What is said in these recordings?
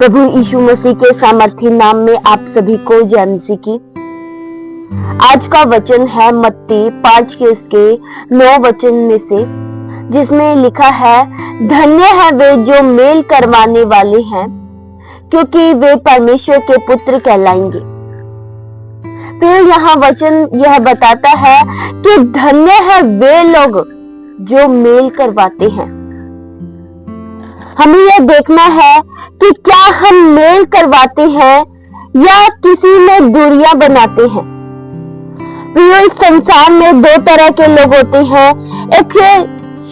प्रभु यीशु मसीह के सामर्थी नाम में आप सभी को जय मसीह की। आज का वचन है मत्ती 5 के उसके 9 वचन में से, जिसमें लिखा है, धन्य है वे जो मेल करवाने वाले हैं, क्योंकि वे परमेश्वर के पुत्र कहलाएंगे। फिर यहाँ वचन यह बताता है कि धन्य है वे लोग जो मेल करवाते हैं। हमें यह देखना है कि क्या हम मेल करवाते हैं या किसी में दूरियां बनाते हैं। इस संसार में दो तरह के लोग होते हैं, एक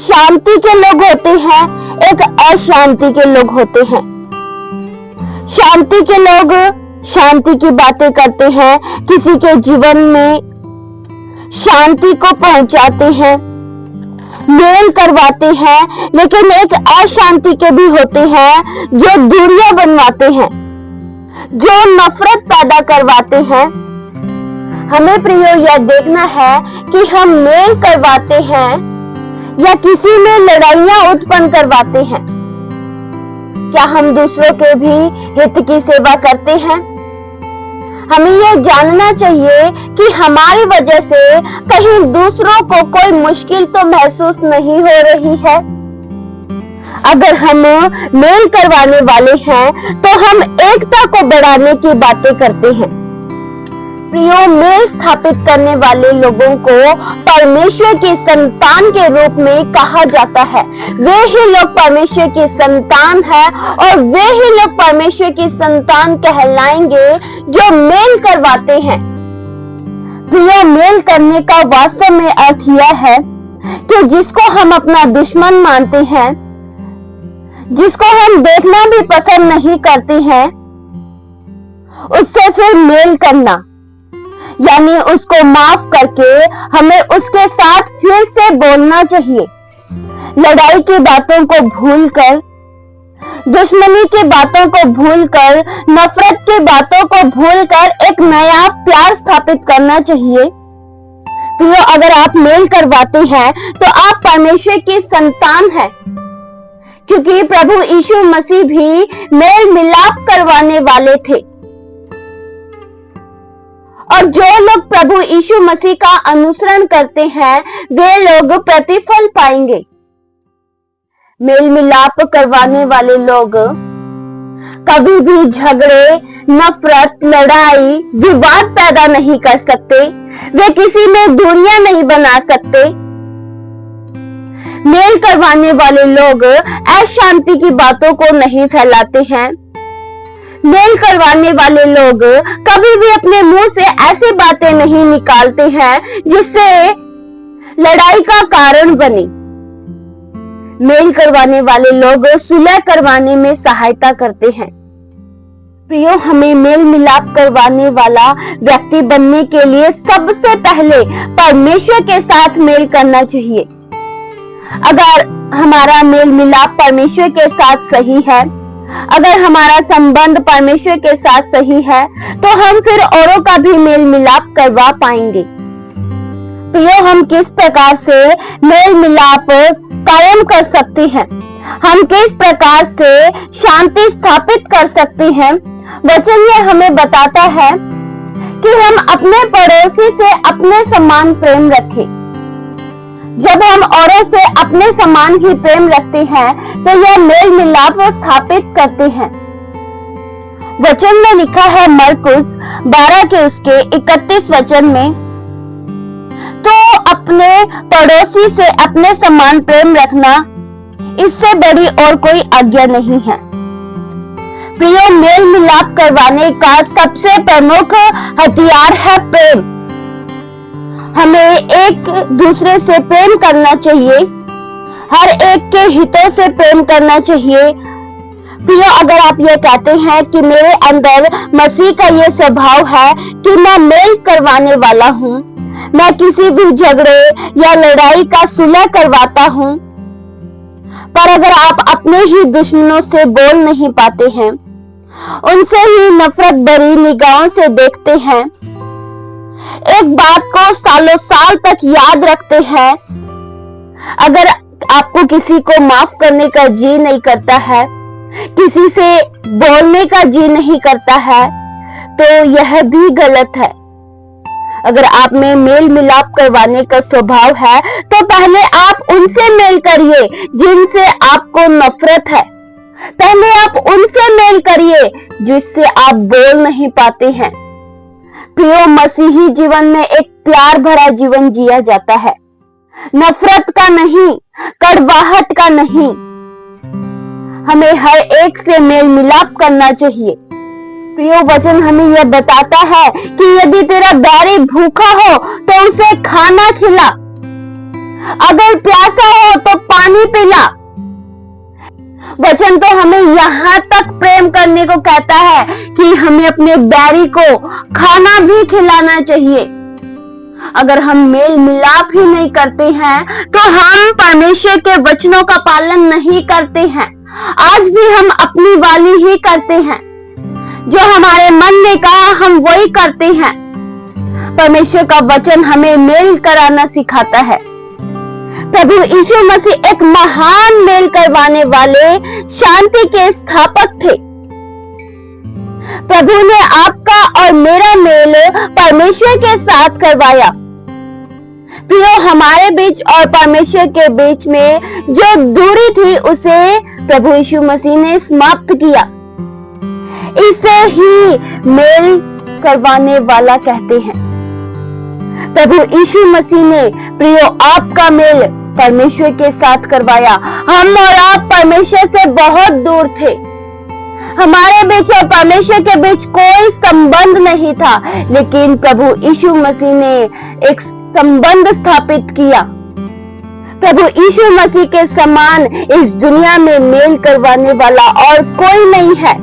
शांति के लोग होते हैं, एक अशांति के लोग होते हैं। शांति के लोग शांति की बातें करते हैं, किसी के जीवन में शांति को पहुंचाते हैं, मेल करवाते हैं। लेकिन एक अशांति के भी होते हैं जो दूरियां बनवाते हैं, जो नफरत पैदा करवाते हैं। हमें प्रियो यह देखना है कि हम मेल करवाते हैं या किसी में लड़ाइयां उत्पन्न करवाते हैं। क्या हम दूसरों के भी हित की सेवा करते हैं? हमें यह जानना चाहिए कि हमारी वजह से कहीं दूसरों को कोई मुश्किल तो महसूस नहीं हो रही है। अगर हम मेल करवाने वाले हैं तो हम एकता को बढ़ाने की बातें करते हैं। प्रियो, मेल स्थापित करने वाले लोगों को परमेश्वर की संतान के रूप में कहा जाता है। वे ही लोग परमेश्वर की संतान है और वे ही लोग परमेश्वर की संतान कहलाएंगे जो मेल करवाते हैं। प्रियो, मेल करने का वास्तव में अर्थ यह है कि जिसको हम अपना दुश्मन मानते हैं, जिसको हम देखना भी पसंद नहीं करते हैं, उससे फिर मेल करना, यानी उसको माफ करके हमें उसके साथ फिर से बोलना चाहिए। लड़ाई की बातों को भूलकर, दुश्मनी की बातों को भूलकर, नफरत की बातों को भूलकर एक नया प्यार स्थापित करना चाहिए। प्रियो, अगर आप मेल करवाते हैं तो आप परमेश्वर की संतान हैं, क्योंकि प्रभु यीशु मसीह भी मेल मिलाप करवाने वाले थे। और जो लोग प्रभु यीशु मसीह का अनुसरण करते हैं वे लोग प्रतिफल पाएंगे। मेल मिलाप करवाने वाले लोग कभी भी झगड़े, नफरत, लड़ाई, विवाद पैदा नहीं कर सकते। वे किसी में दूरियां नहीं बना सकते। मेल करवाने वाले लोग अशांति की बातों को नहीं फैलाते हैं। मेल करवाने वाले लोग कभी भी अपने मुंह से ऐसी बातें नहीं निकालते हैं जिससे लड़ाई का कारण बने। मेल करवाने वाले लोग सुलह करवाने में सहायता करते हैं। प्रियो, हमें मेल मिलाप करवाने वाला व्यक्ति बनने के लिए सबसे पहले परमेश्वर के साथ मेल करना चाहिए। अगर हमारा मेल मिलाप परमेश्वर के साथ सही है, अगर हमारा संबंध परमेश्वर के साथ सही है, तो हम फिर औरों का भी मेल मिलाप करवा पाएंगे। तो ये हम किस प्रकार से मेल मिलाप कायम कर सकते हैं, हम किस प्रकार से शांति स्थापित कर सकते हैं, वचन ये हमें बताता है कि हम अपने पड़ोसी से अपने समान प्रेम रखें। जब हम औरों से अपने समान ही प्रेम रखते हैं तो यह मेल मिलाप स्थापित करते हैं। वचन में लिखा है मरकुस 12 के उसके 31 वचन में, तो अपने पड़ोसी से अपने समान प्रेम रखना, इससे बड़ी और कोई आज्ञा नहीं है। प्रियो, मेल मिलाप करवाने का सबसे प्रमुख हथियार है प्रेम। हमें एक दूसरे से प्रेम करना चाहिए, हर एक के हितों से प्रेम करना चाहिए। प्रियो, अगर आप ये कहते हैं कि मेरे अंदर मसीह का ये स्वभाव है कि मैं मेल करवाने वाला हूँ, मैं किसी भी झगड़े या लड़ाई का सुलह करवाता हूँ, पर अगर आप अपने ही दुश्मनों से बोल नहीं पाते हैं, उनसे ही नफरत भरी निगाहों से देखते हैं, एक बात को सालों साल तक याद रखते हैं, अगर आपको किसी को माफ करने का जी नहीं करता है, किसी से बोलने का जी नहीं करता है तो यह भी गलत है। अगर आप में मेल मिलाप करवाने का स्वभाव है तो पहले आप उनसे मेल करिए जिनसे आपको नफरत है। पहले आप उनसे मेल करिए जिससे आप बोल नहीं पाते हैं। प्रियो, मसीही जीवन में एक प्यार भरा जीवन जिया जाता है, नफरत का नहीं, कड़वाहट का नहीं। हमें हर एक से मेल मिलाप करना चाहिए। प्रियो, वचन हमें यह बताता है कि यदि तेरा बैरी भूखा हो तो उसे खाना खिला, अगर प्यासा हो तो पानी पिला। वचन तो हमें यहाँ तक प्रेम करने को कहता है कि हमें अपने बैरी को खाना भी खिलाना चाहिए। अगर हम मेल मिलाप ही नहीं करते हैं तो हम परमेश्वर के वचनों का पालन नहीं करते हैं। आज भी हम अपनी वाली ही करते हैं, जो हमारे मन ने कहा हम वही करते हैं। परमेश्वर का वचन हमें मेल कराना सिखाता है। प्रभु यीशु मसीह एक महान मेल करवाने वाले शांति के स्थापक थे। प्रभु ने आपका और मेरा मेल परमेश्वर के साथ करवाया। प्रियो, हमारे बीच और परमेश्वर के बीच में जो दूरी थी उसे प्रभु यीशु मसीह ने समाप्त किया। इसे ही मेल करवाने वाला कहते हैं। प्रभु यीशु मसीह ने प्रियो आपका मेल परमेश्वर के साथ करवाया। हम और आप परमेश्वर से बहुत दूर थे। हमारे बीच और परमेश्वर के बीच कोई संबंध नहीं था, लेकिन प्रभु यीशु मसीह ने एक संबंध स्थापित किया। प्रभु यीशु मसीह के समान इस दुनिया में मेल करवाने वाला और कोई नहीं है।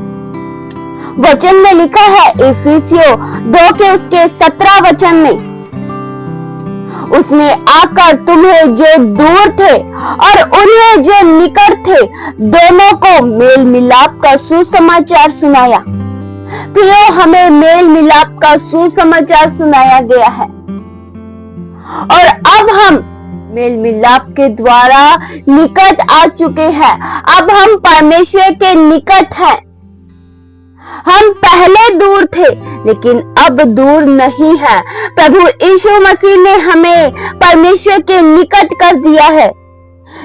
वचन में लिखा है इफिसियों 2 के उसके 17 वचन में, उसने आकर तुम्हें जो दूर थे और उन्हें जो निकट थे दोनों को मेल मिलाप का सुसमाचार सुनाया। प्रियो, हमें मेल मिलाप का सुसमाचार सुनाया गया है और अब हम मेल मिलाप के द्वारा निकट आ चुके हैं। अब हम परमेश्वर के निकट हैं। हम पहले दूर थे लेकिन अब दूर नहीं है। प्रभु यीशु मसीह ने हमें परमेश्वर के निकट कर दिया है।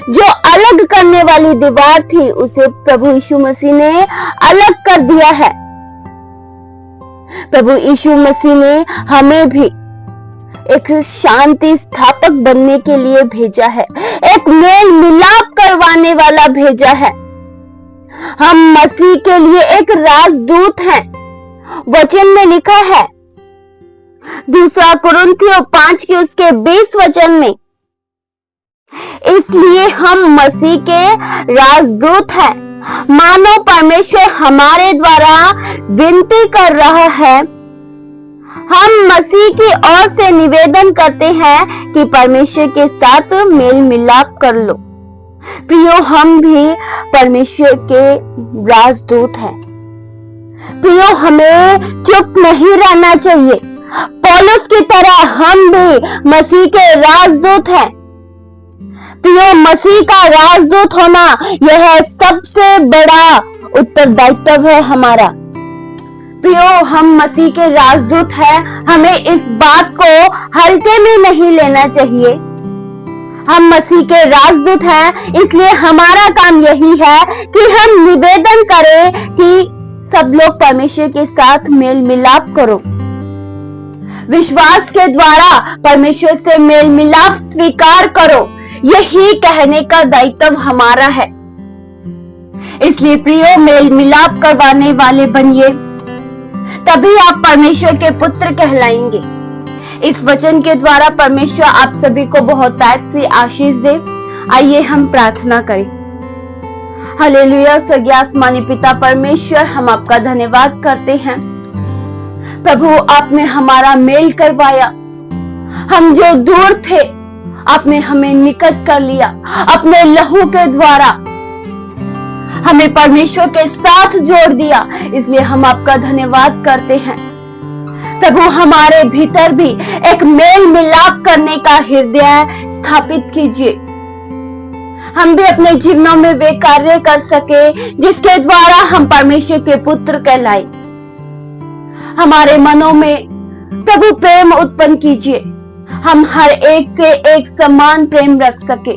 जो अलग करने वाली दीवार थी उसे प्रभु यीशु मसीह ने अलग कर दिया है। प्रभु यीशु मसीह ने हमें भी एक शांति स्थापक बनने के लिए भेजा है, एक मेल मिलाप करवाने वाला भेजा है। हम मसीह के लिए एक राजदूत हैं। वचन में लिखा है 2 कुरिन्थियों 5 के उसके 20 वचन में, इसलिए हम मसीह के राजदूत हैं। मानो परमेश्वर हमारे द्वारा विनती कर रहा है। हम मसीह की ओर से निवेदन करते हैं कि परमेश्वर के साथ मेल मिलाप कर लो। प्रियो, हम भी परमेश्वर के राजदूत हैं। प्रियो, हमें चुप नहीं रहना चाहिए। पौलुस की तरह हम भी मसीह के राजदूत हैं। प्रियो, मसीह का राजदूत होना यह सबसे बड़ा उत्तरदायित्व है हमारा। प्रियो, हम मसीह के राजदूत हैं। हमें इस बात को हल्के में नहीं लेना चाहिए। हम मसीह के राजदूत हैं, इसलिए हमारा काम यही है कि हम निवेदन करें कि सब लोग परमेश्वर के साथ मेल मिलाप करो। विश्वास के द्वारा परमेश्वर से मेल मिलाप स्वीकार करो। यही कहने का दायित्व हमारा है। इसलिए प्रियो, मेल मिलाप करवाने वाले बनिए, तभी आप परमेश्वर के पुत्र कहलाएंगे। इस वचन के द्वारा परमेश्वर आप सभी को बहुत सी आशीष दे। आइए हम प्रार्थना करें। हालेलुया। स्वर्गीय आसमानी पिता परमेश्वर, हम आपका धन्यवाद करते हैं। प्रभु, आपने हमारा मेल करवाया। हम जो दूर थे आपने हमें निकट कर लिया। अपने लहू के द्वारा हमें परमेश्वर के साथ जोड़ दिया। इसलिए हम आपका धन्यवाद करते हैं। प्रभु, हमारे भीतर भी एक मेल मिलाप करने का हृदय स्थापित कीजिए। हम भी अपने जीवनों में वे कार्य कर सके जिसके द्वारा हम परमेश्वर के पुत्र कहलाए। हमारे मनों में प्रभु प्रेम उत्पन्न कीजिए, हम हर एक से एक समान प्रेम रख सके,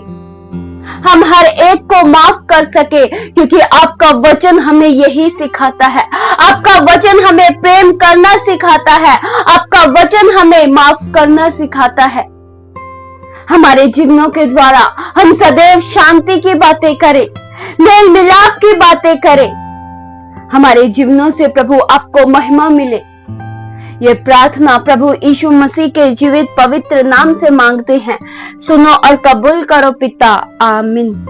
हम हर एक को माफ कर सके, क्योंकि आपका वचन हमें यही सिखाता है। आपका वचन हमें प्रेम करना सिखाता है, आपका वचन हमें माफ करना सिखाता है। हमारे जीवनों के द्वारा हम सदैव शांति की बातें करें, मेल मिलाप की बातें करें। हमारे जीवनों से प्रभु आपको महिमा मिले। ये प्रार्थना प्रभु यीशु मसीह के जीवित पवित्र नाम से मांगते हैं। सुनो और कबूल करो पिता। आमीन।